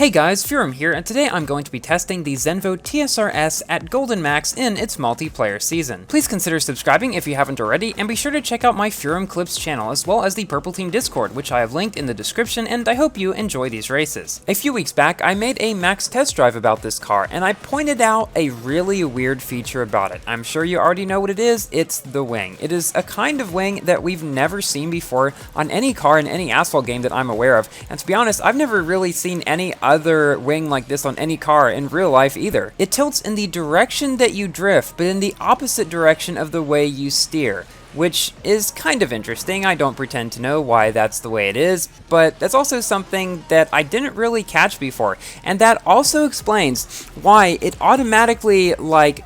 Hey guys, Furum here, and today I'm going to be testing the Zenvo TSR-S at Golden Max in its multiplayer season. Please consider subscribing if you haven't already, and be sure to check out my Furum Clips channel as well as the Purple Team Discord, which I have linked in the description, and I hope you enjoy these races. A few weeks back, I made a max test drive about this car, and I pointed out a really weird feature about it. I'm sure you already know what it is. It's the wing. It is a kind of wing that we've never seen before on any car in any Asphalt game that I'm aware of, and to be honest, I've never really seen any other wing like this on any car in real life either. It tilts in the direction that you drift, but in the opposite direction of the way you steer, which is kind of interesting. I don't pretend to know why that's the way it is, but that's also something that I didn't really catch before, and that also explains why it automatically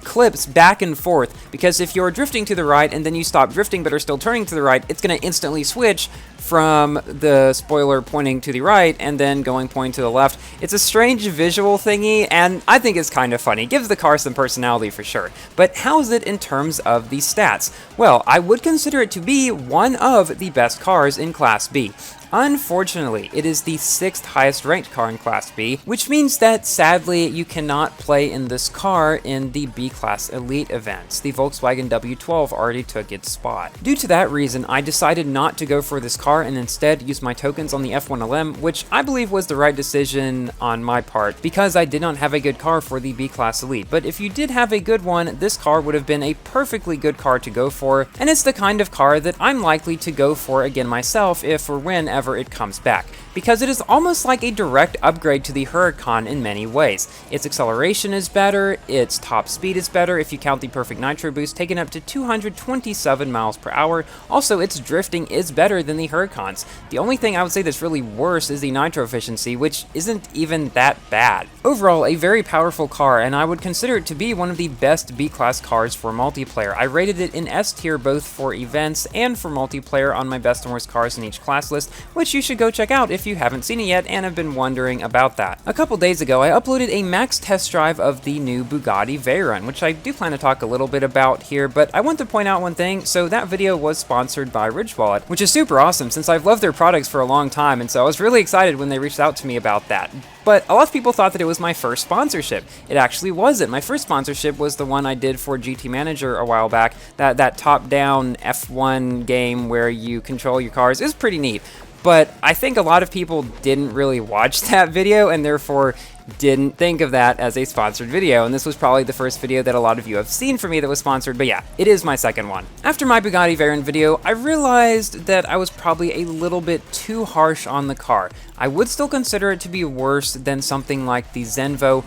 clips back and forth, because if you're drifting to the right and then you stop drifting but are still turning to the right, it's going to instantly switch from the spoiler pointing to the right and then pointing to the left. It's a strange visual thingy, and I think it's kind of funny. It gives the car some personality for sure. But how is it in terms of the stats? Well, I would consider it to be one of the best cars in Class B. Unfortunately, it is the 6th highest ranked car in Class B, which means that sadly you cannot play in this car in the B-Class Elite events. The Volkswagen W12 already took its spot. Due to that reason, I decided not to go for this car and instead use my tokens on the F1LM, which I believe was the right decision on my part, because I did not have a good car for the B-Class Elite. But if you did have a good one, this car would have been a perfectly good car to go for, and it's the kind of car that I'm likely to go for again myself if or whenever it comes back, because it is almost like a direct upgrade to the HURACAN in many ways. Its acceleration is better, its top speed is better if you count the perfect nitro boost, taken up to 227 miles per hour. Also, its drifting is better than the HURACAN's. The only thing I would say that's really worse is the nitro efficiency, which isn't even that bad. Overall, a very powerful car, and I would consider it to be one of the best B-Class cars for multiplayer. I rated it in S tier both for events and for multiplayer on my best and worst cars in each class list, which you should go check out if you haven't seen it yet and have been wondering about that. A couple days ago, I uploaded a max test drive of the new Bugatti Veyron, which I do plan to talk a little bit about here, but I want to point out one thing. So that video was sponsored by Ridge Wallet, which is super awesome since I've loved their products for a long time, and so I was really excited when they reached out to me about that. But a lot of people thought that it was my first sponsorship. It actually wasn't. My first sponsorship was the one I did for GT Manager a while back. That top-down F1 game where you control your cars is pretty neat. But I think a lot of people didn't really watch that video and therefore didn't think of that as a sponsored video, and this was probably the first video that a lot of you have seen from me that was sponsored, but yeah, it is my second one. After my Bugatti Veyron video, I realized that I was probably a little bit too harsh on the car. I would still consider it to be worse than something like the Zenvo,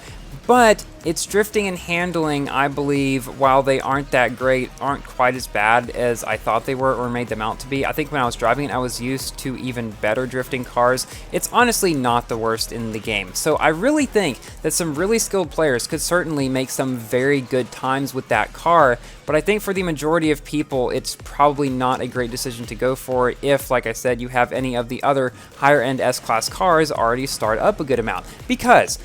but its drifting and handling, I believe, while they aren't that great, aren't quite as bad as I thought they were or made them out to be. I think when I was driving it, I was used to even better drifting cars. It's honestly not the worst in the game. So I really think that some really skilled players could certainly make some very good times with that car, but I think for the majority of people, it's probably not a great decision to go for if, like I said, you have any of the other higher-end S-Class cars already start up a good amount. Because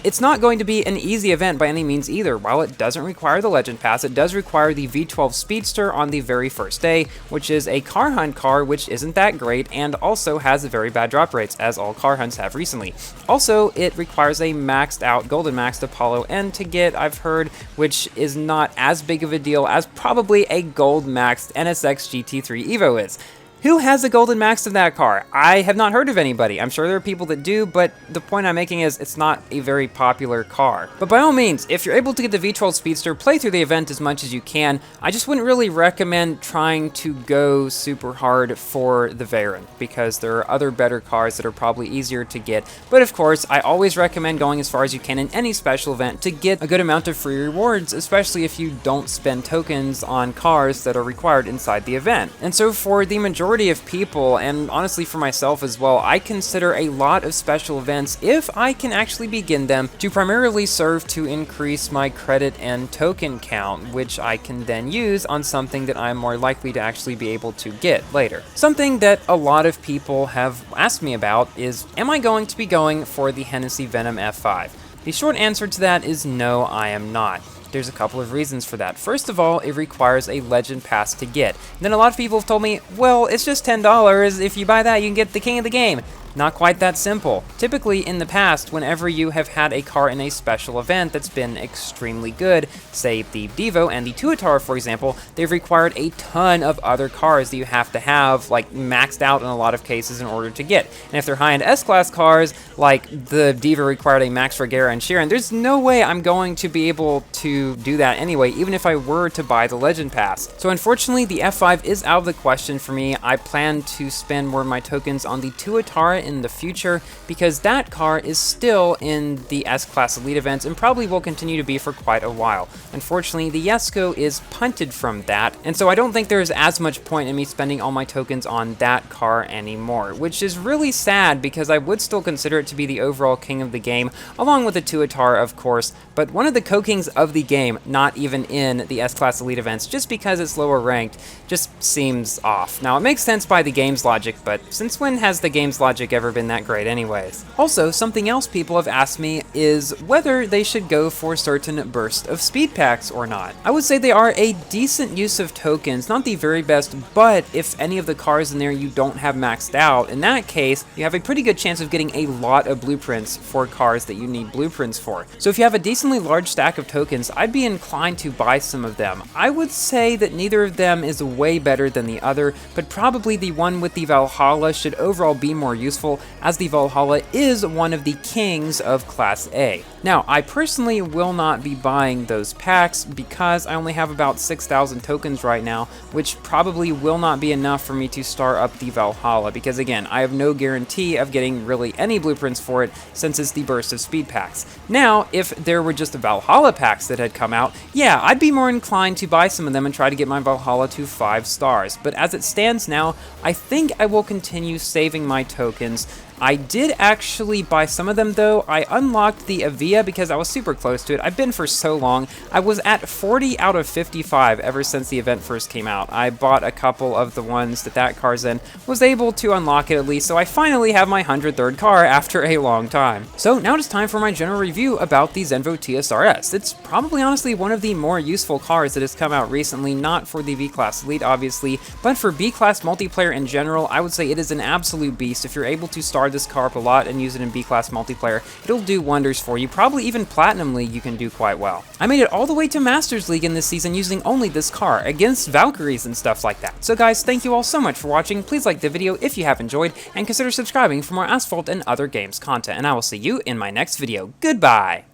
it's not going to be an easy event by any means either. While it doesn't require the Legend Pass, it does require the V12 Speedster on the very first day, which is a car hunt car which isn't that great and also has very bad drop rates, as all car hunts have recently. Also, it requires a maxed out Golden Maxed Apollo N to get, I've heard, which is not as big of a deal as probably a Gold Maxed NSX GT3 Evo is. Who has a Golden Max of that car? I have not heard of anybody. I'm sure there are people that do, but the point I'm making is it's not a very popular car. But by all means, if you're able to get the V12 Speedster, play through the event as much as you can. I just wouldn't really recommend trying to go super hard for the Veyron, because there are other better cars that are probably easier to get. But of course, I always recommend going as far as you can in any special event to get a good amount of free rewards, especially if you don't spend tokens on cars that are required inside the event. And so for the majority of people, and honestly for myself as well, I consider a lot of special events, if I can actually begin them, to primarily serve to increase my credit and token count, which I can then use on something that I'm more likely to actually be able to get later. Something that a lot of people have asked me about is, am I going to be going for the Hennessy Venom F5? The short answer to that is no, I am not. There's a couple of reasons for that. First of all, it requires a Legend Pass to get. And then a lot of people have told me, well, it's just $10. If you buy that, you can get the king of the game. Not quite that simple. Typically, in the past, whenever you have had a car in a special event that's been extremely good, say the Devo and the Tuatara, for example, they've required a ton of other cars that you have to have, like, maxed out in a lot of cases in order to get. And if they're high-end S-Class cars, like the Devo required a Max Regera and Sharon, there's no way I'm going to be able to do that anyway, even if I were to buy the Legend Pass. So unfortunately, the F5 is out of the question for me. I plan to spend more of my tokens on the Tuatara in the future, because that car is still in the S-Class Elite events and probably will continue to be for quite a while. Unfortunately, the Jesko is punted from that, and so I don't think there's as much point in me spending all my tokens on that car anymore, which is really sad because I would still consider it to be the overall king of the game, along with the Tuatara, of course, but one of the co-kings of the game, not even in the S-Class Elite events, just because it's lower ranked, just seems off. Now, it makes sense by the game's logic, but since when has the game's logic ever been that great anyways? Also, something else people have asked me is whether they should go for certain burst of speed packs or not. I would say they are a decent use of tokens, not the very best, but if any of the cars in there you don't have maxed out, in that case, you have a pretty good chance of getting a lot of blueprints for cars that you need blueprints for. So if you have a decently large stack of tokens, I'd be inclined to buy some of them. I would say that neither of them is way better than the other, but probably the one with the Valhalla should overall be more useful, as the Valhalla is one of the kings of Class A. Now, I personally will not be buying those packs because I only have about 6,000 tokens right now, which probably will not be enough for me to start up the Valhalla, because again, I have no guarantee of getting really any blueprints for it since it's the burst of speed packs. Now, if there were just the Valhalla packs that had come out, yeah, I'd be more inclined to buy some of them and try to get my Valhalla to 5 stars, but as it stands now, I think I will continue saving my tokens. I did actually buy some of them though. I unlocked the Avia because I was super close to it. I've been for so long. I was at 40 out of 55 ever since the event first came out. I bought a couple of the ones that car's in, was able to unlock it at least, so I finally have my 103rd car after a long time. So now it's time for my general review about the Zenvo TSR-S. It's probably honestly one of the more useful cars that has come out recently, not for the V-Class Elite obviously, but for B-Class multiplayer in general. I would say it is an absolute beast. If you're able to start this car up a lot and use it in B-Class multiplayer, it'll do wonders for you. Probably even Platinum League you can do quite well. I made it all the way to Masters League in this season using only this car, against Valkyries and stuff like that. So guys, thank you all so much for watching. Please like the video if you have enjoyed, and consider subscribing for more Asphalt and other games content, and I will see you in my next video. Goodbye!